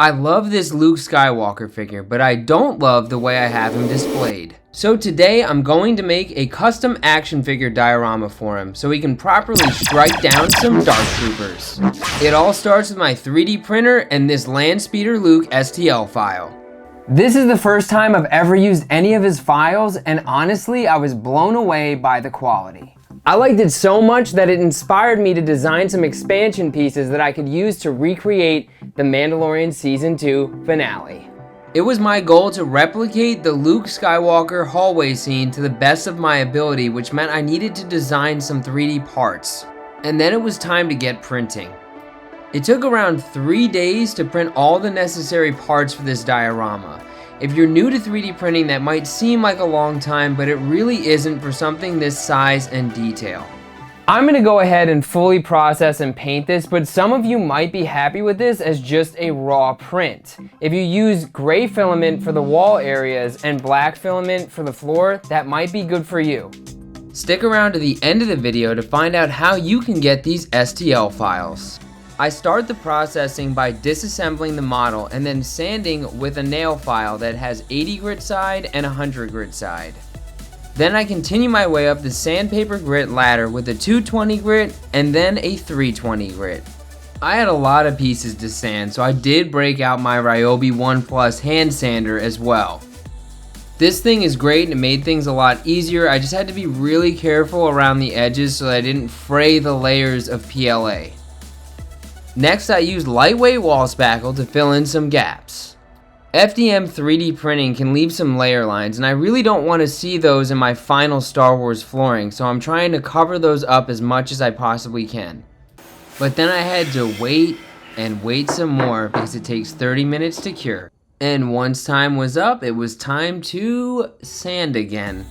I love this Luke Skywalker figure, but I don't love the way I have him displayed. So today I'm going to make a custom action figure diorama for him so he can properly strike down some Dark Troopers. It all starts with my 3D printer and this Landspeeder Luke STL file. This is the first time I've ever used any of his files, and honestly I was blown away by the quality. I liked it so much that it inspired me to design some expansion pieces that I could use to recreate the Mandalorian Season 2 finale. It was my goal to replicate the Luke Skywalker hallway scene to the best of my ability, which meant I needed to design some 3D parts. And then it was time to get printing. It took around 3 days to print all the necessary parts for this diorama. If you're new to 3D printing, that might seem like a long time, but it really isn't for something this size and detail. I'm gonna go ahead and fully process and paint this, but some of you might be happy with this as just a raw print. If you use gray filament for the wall areas and black filament for the floor, that might be good for you. Stick around to the end of the video to find out how you can get these STL files. I start the processing by disassembling the model and then sanding with a nail file that has 80 grit side and 100 grit side. Then I continue my way up the sandpaper grit ladder with a 220 grit and then a 320 grit. I had a lot of pieces to sand, so I did break out my Ryobi 1 Plus hand sander as well. This thing is great and it made things a lot easier. I just had to be really careful around the edges so that I didn't fray the layers of PLA. Next, I used lightweight wall spackle to fill in some gaps. FDM 3D printing can leave some layer lines, and I really don't want to see those in my final Star Wars flooring, so I'm trying to cover those up as much as I possibly can. But then I had to wait and wait some more because it takes 30 minutes to cure. And once time was up, it was time to sand again.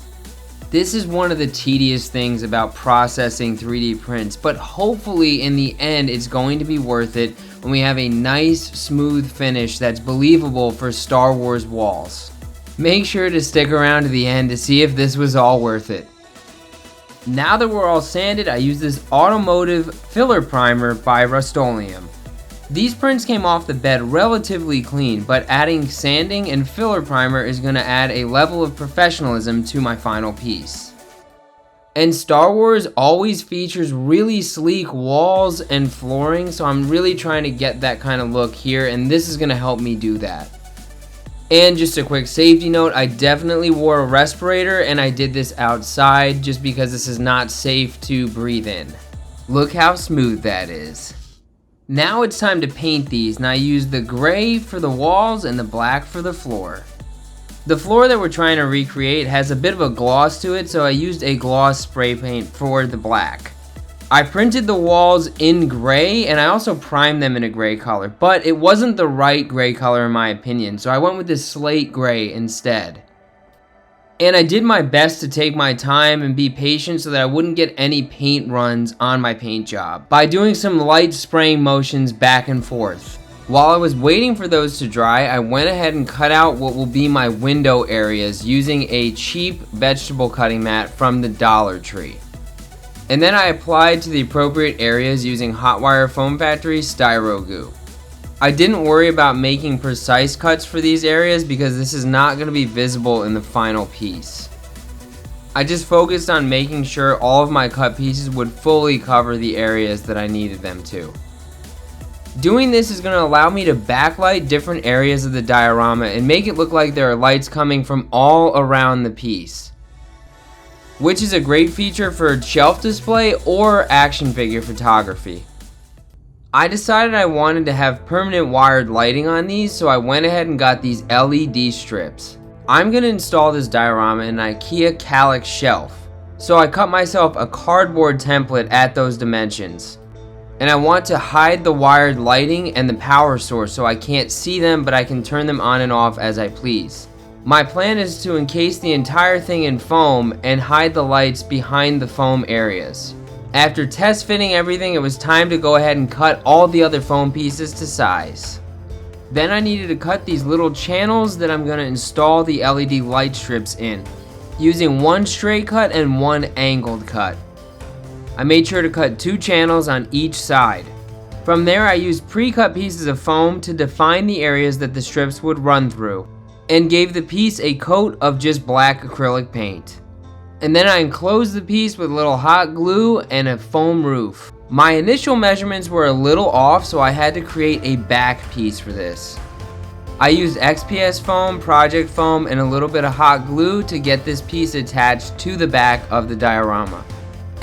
This is one of the tedious things about processing 3D prints, but hopefully in the end it's going to be worth it when we have a nice smooth finish that's believable for Star Wars walls. Make sure to stick around to the end to see if this was all worth it. Now that we're all sanded, I use this automotive filler primer by Rust-Oleum. These prints came off the bed relatively clean, but adding sanding and filler primer is going to add a level of professionalism to my final piece. And Star Wars always features really sleek walls and flooring, so I'm really trying to get that kind of look here, and this is going to help me do that. And just a quick safety note, I definitely wore a respirator and I did this outside just because this is not safe to breathe in. Look how smooth that is. Now it's time to paint these, and I used the gray for the walls and the black for the floor. The floor that we're trying to recreate has a bit of a gloss to it, so I used a gloss spray paint for the black. I printed the walls in gray, and I also primed them in a gray color, but it wasn't the right gray color in my opinion, so I went with this slate gray instead. And I did my best to take my time and be patient so that I wouldn't get any paint runs on my paint job by doing some light spraying motions back and forth. While I was waiting for those to dry, I went ahead and cut out what will be my window areas using a cheap vegetable cutting mat from the Dollar Tree. And then I applied to the appropriate areas using Hotwire Foam Factory Styro Goo. I didn't worry about making precise cuts for these areas because this is not going to be visible in the final piece. I just focused on making sure all of my cut pieces would fully cover the areas that I needed them to. Doing this is going to allow me to backlight different areas of the diorama and make it look like there are lights coming from all around the piece, which is a great feature for shelf display or action figure photography. I decided I wanted to have permanent wired lighting on these, so I went ahead and got these LED strips. I'm going to install this diorama in an IKEA Kallax shelf, so I cut myself a cardboard template at those dimensions. And I want to hide the wired lighting and the power source so I can't see them, but I can turn them on and off as I please. My plan is to encase the entire thing in foam and hide the lights behind the foam areas. After test fitting everything, it was time to go ahead and cut all the other foam pieces to size. Then I needed to cut these little channels that I'm going to install the LED light strips in, using one straight cut and one angled cut. I made sure to cut 2 channels on each side. From there, I used pre-cut pieces of foam to define the areas that the strips would run through, and gave the piece a coat of just black acrylic paint. And then I enclosed the piece with a little hot glue and a foam roof. My initial measurements were a little off, so I had to create a back piece for this. I used XPS foam, project foam, and a little bit of hot glue to get this piece attached to the back of the diorama.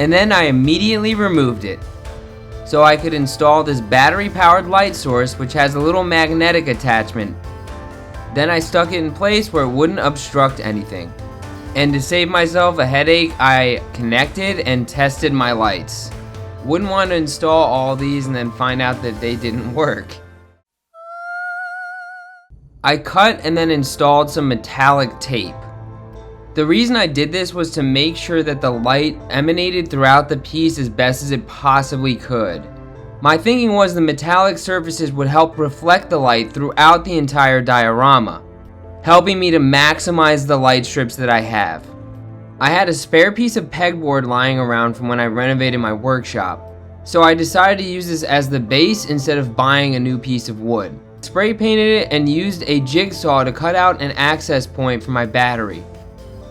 And then I immediately removed it, so I could install this battery-powered light source, which has a little magnetic attachment. Then I stuck it in place where it wouldn't obstruct anything. And to save myself a headache, I connected and tested my lights. Wouldn't want to install all these and then find out that they didn't work. I cut and then installed some metallic tape. The reason I did this was to make sure that the light emanated throughout the piece as best as it possibly could. My thinking was the metallic surfaces would help reflect the light throughout the entire diorama, helping me to maximize the light strips that I have. I had a spare piece of pegboard lying around from when I renovated my workshop, so I decided to use this as the base instead of buying a new piece of wood. Spray painted it and used a jigsaw to cut out an access point for my battery,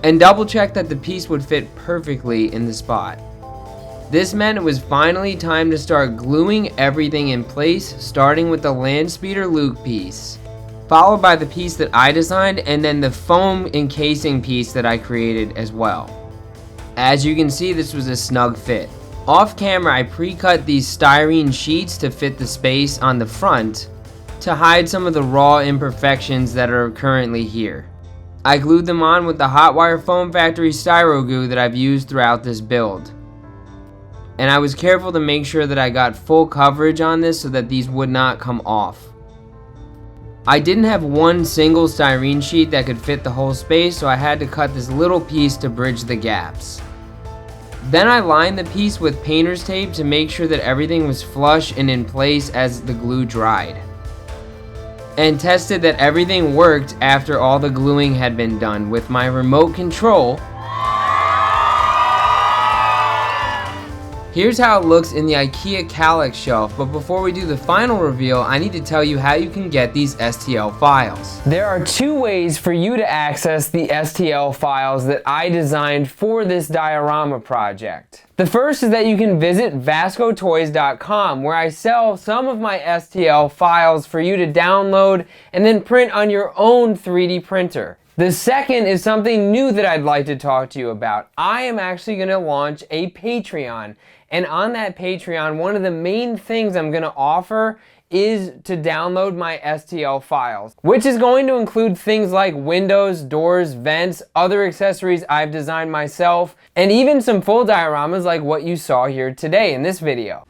and double checked that the piece would fit perfectly in the spot. This meant it was finally time to start gluing everything in place, starting with the Landspeeder Luke piece, followed by the piece that I designed, and then the foam encasing piece that I created as well. As you can see, this was a snug fit. Off camera, I pre-cut these styrene sheets to fit the space on the front to hide some of the raw imperfections that are currently here. I glued them on with the Hotwire Foam Factory Styro Goo that I've used throughout this build. And I was careful to make sure that I got full coverage on this so that these would not come off. I didn't have one single styrene sheet that could fit the whole space, so I had to cut this little piece to bridge the gaps. Then I lined the piece with painter's tape to make sure that everything was flush and in place as the glue dried, and tested that everything worked after all the gluing had been done with my remote control. Here's how it looks in the IKEA Kallax shelf, but before we do the final reveal, I need to tell you how you can get these STL files. There are two ways for you to access the STL files that I designed for this diorama project. The first is that you can visit VASCOtoys.com, where I sell some of my STL files for you to download and then print on your own 3D printer. The second is something new that I'd like to talk to you about. I am actually going to launch a Patreon. And on that Patreon, one of the main things I'm going to offer is to download my STL files, which is going to include things like windows, doors, vents, other accessories I've designed myself, and even some full dioramas like what you saw here today in this video.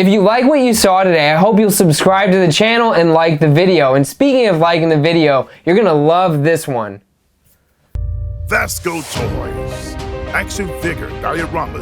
If you like what you saw today, I hope you'll subscribe to the channel and like the video. And speaking of liking the video, you're gonna love this one. VASCO Toys. Action figure dioramas